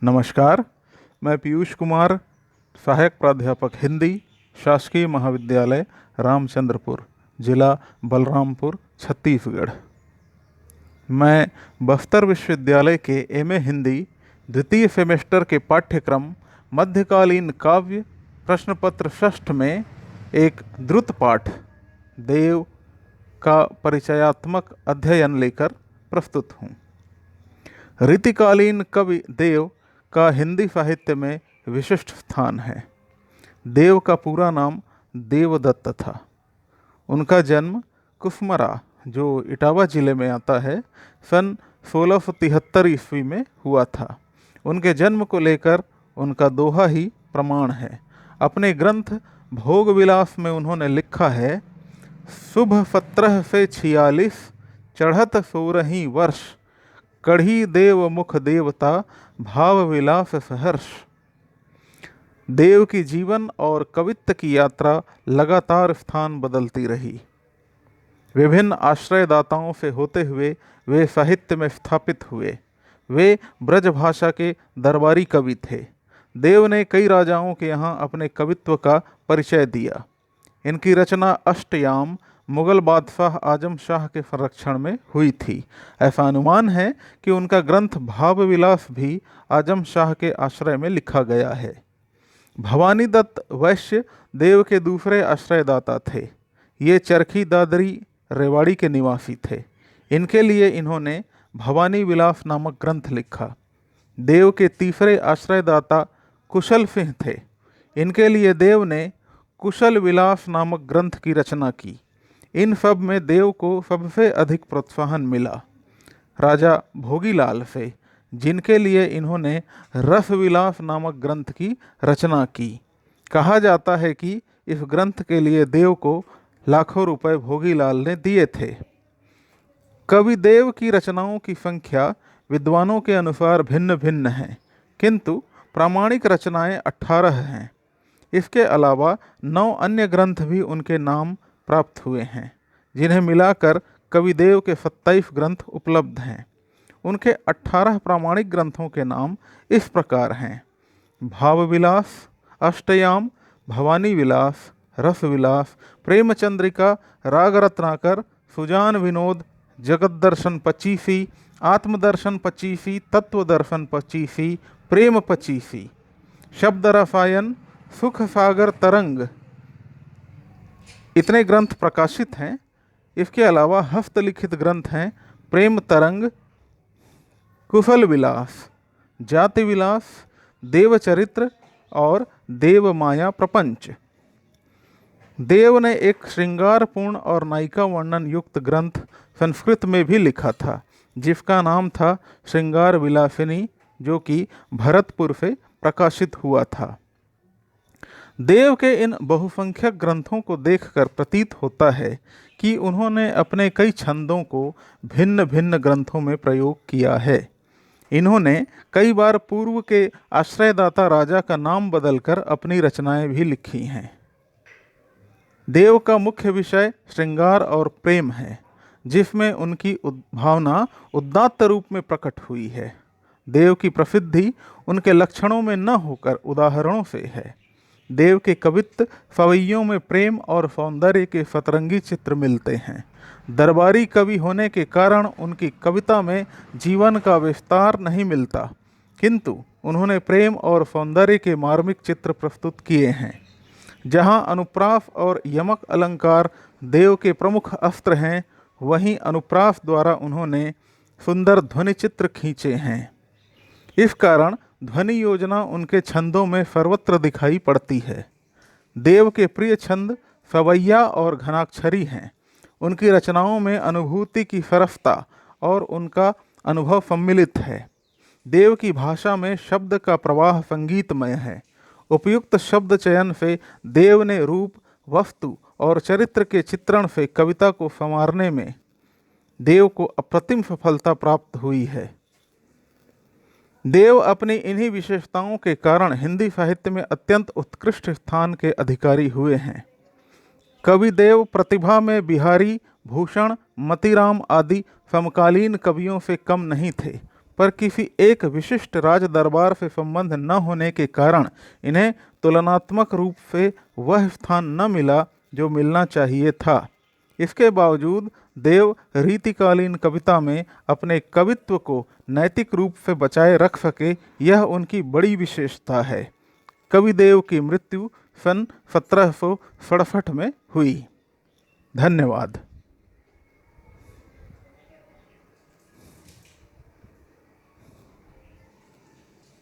नमस्कार। मैं पीयूष कुमार, सहायक प्राध्यापक हिंदी, शासकीय महाविद्यालय रामचंद्रपुर, जिला बलरामपुर, छत्तीसगढ़। मैं बस्तर विश्वविद्यालय के एमए हिंदी द्वितीय सेमेस्टर के पाठ्यक्रम मध्यकालीन काव्य प्रश्न पत्र षष्ठ में एक द्रुत पाठ देव का परिचयात्मक अध्ययन लेकर प्रस्तुत हूँ। रीतिकालीन कवि देव का हिंदी साहित्य में विशिष्ट स्थान है। देव का पूरा नाम देवदत्त था। उनका जन्म कुसमरा, जो इटावा जिले में आता है, सन 1673 ईस्वी में हुआ था। उनके जन्म को लेकर उनका दोहा ही प्रमाण है। अपने ग्रंथ भोग विलास में उन्होंने लिखा है, शुभ 17 से 46 चढ़त 16 वर्ष, कढ़ी देव मुख देवता भाव विलास सहर्ष। देव की जीवन और कवित्व की यात्रा लगातार स्थान बदलती रही। विभिन्न आश्रयदाताओं से होते हुए वे साहित्य में स्थापित हुए। वे ब्रज भाषा के दरबारी कवि थे। देव ने कई राजाओं के यहाँ अपने कवित्व का परिचय दिया। इनकी रचना अष्टयाम मुगल बादशाह आजम शाह के संरक्षण में हुई थी। ऐसा अनुमान है कि उनका ग्रंथ भाव विलास भी आजम शाह के आश्रय में लिखा गया है। भवानी दत्त वैश्य देव के दूसरे आश्रयदाता थे। ये चरखी दादरी रेवाड़ी के निवासी थे। इनके लिए इन्होंने भवानी विलास नामक ग्रंथ लिखा। देव के तीसरे आश्रयदाता कुशल सिंह थे। इनके लिए देव ने कुशल विलास नामक ग्रंथ की रचना की। इन सब में देव को सबसे अधिक प्रोत्साहन मिला राजा भोगीलाल से, जिनके लिए इन्होंने रस विलास नामक ग्रंथ की रचना की। कहा जाता है कि इस ग्रंथ के लिए देव को लाखों रुपए भोगीलाल ने दिए थे। कवि देव की रचनाओं की संख्या विद्वानों के अनुसार भिन्न भिन्न है, किंतु प्रामाणिक रचनाएं 18 हैं। इसके अलावा 9 अन्य ग्रंथ भी उनके नाम प्राप्त हुए हैं, जिन्हें मिलाकर कवि देव के 27 ग्रंथ उपलब्ध हैं। उनके 18 प्रामाणिक ग्रंथों के नाम इस प्रकार हैं: भाव विलास, अष्टयाम, भवानी विलास, रस विलास, प्रेम चंद्रिका, राग रत्नाकर, सुजान विनोद, जगत दर्शन 25, आत्मदर्शन 25, तत्व दर्शन 25, प्रेम 25, शब्द रसायन, सुख सागर तरंग, इतने ग्रंथ प्रकाशित हैं। इसके अलावा हस्तलिखित ग्रंथ हैं प्रेम तरंग, कुशल विलास, जाति विलास, देवचरित्र और देव माया प्रपंच। देव ने एक श्रृंगारपूर्ण और नायिका वर्णन युक्त ग्रंथ संस्कृत में भी लिखा था, जिसका नाम था श्रृंगार विलासिनी, जो कि भरतपुर से प्रकाशित हुआ था। देव के इन बहुसंख्यक ग्रंथों को देखकर प्रतीत होता है कि उन्होंने अपने कई छंदों को भिन्न भिन्न ग्रंथों में प्रयोग किया है। इन्होंने कई बार पूर्व के आश्रयदाता राजा का नाम बदलकर अपनी रचनाएं भी लिखी हैं। देव का मुख्य विषय श्रृंगार और प्रेम है, जिसमें उनकी भावना उदात्त रूप में प्रकट हुई है। देव की प्रसिद्धि उनके लक्षणों में न होकर उदाहरणों से है। देव के कवित्व सवैयों में प्रेम और सौंदर्य के सतरंगी चित्र मिलते हैं। दरबारी कवि होने के कारण उनकी कविता में जीवन का विस्तार नहीं मिलता, किंतु उन्होंने प्रेम और सौंदर्य के मार्मिक चित्र प्रस्तुत किए हैं। जहां अनुप्रास और यमक अलंकार देव के प्रमुख अस्त्र हैं, वहीं अनुप्रास द्वारा उन्होंने सुंदर ध्वनि चित्र खींचे हैं। इस कारण ध्वनि योजना उनके छंदों में सर्वत्र दिखाई पड़ती है। देव के प्रिय छंद सवैया और घनाक्षरी हैं। उनकी रचनाओं में अनुभूति की सरसता और उनका अनुभव सम्मिलित है। देव की भाषा में शब्द का प्रवाह संगीतमय है। उपयुक्त शब्द चयन से देव ने रूप, वस्तु और चरित्र के चित्रण से कविता को संवारने में देव को अप्रतिम सफलता प्राप्त हुई है। देव अपनी इन्हीं विशेषताओं के कारण हिंदी साहित्य में अत्यंत उत्कृष्ट स्थान के अधिकारी हुए हैं। कवि देव प्रतिभा में बिहारी, भूषण, मतीराम आदि समकालीन कवियों से कम नहीं थे, पर किसी एक विशिष्ट राज दरबार से संबंध न होने के कारण इन्हें तुलनात्मक रूप से वह स्थान न मिला जो मिलना चाहिए था। इसके बावजूद देव रीतिकालीन कविता में अपने कवित्व को नैतिक रूप से बचाए रख सके, यह उनकी बड़ी विशेषता है। कविदेव की मृत्यु सन 1767 में हुई। धन्यवाद।